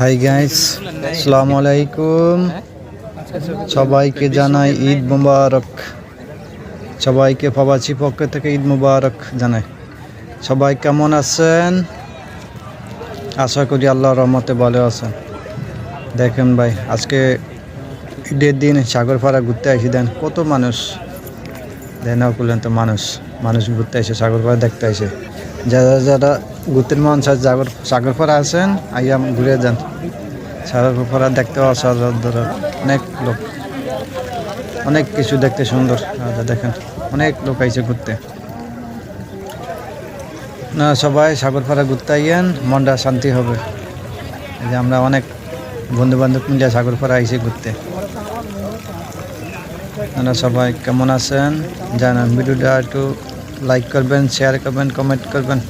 Hi guys, আসসালামু আলাইকুম। সবাইকে জানাই ঈদ মুবারক। সবাইকে প্রবাসী পক্ষ থেকে ঈদ মুবারক জানাই। সবাই কেমন আছেন? আশা করি আল্লাহর রহমতে ভালো আছেন। দেখেন ভাই, আজকে ঈদের দিন সাগরপাড়া ঘুরতে আসি। দেন কত মানুষ, দেন করলেন তো মানুষ ঘুরতে আসে, সাগরপাড়া দেখতে আসে। যারা যারা ঘুরতে মন চায় সাগরপাড়া আছেন, আইয়া ঘুরে যান। সাগরপাড়া দেখতে অসাধারণ, অনেক লোক, অনেক কিছু দেখতে সুন্দর। দেখেন অনেক লোক আইছে ঘুরতে। না, সবাই সাগরপাড়া ঘুরতে আইয়েন, মনটা শান্তি হবে। এই যে আমরা অনেক বন্ধু বান্ধব মিলে সাগরপাড়া আইসি ঘুরতে। আপনারা সবাই কেমন আছেন জানান। ভিডিওটা একটু লাইক করবেন, শেয়ার করবেন, কমেন্ট করবেন।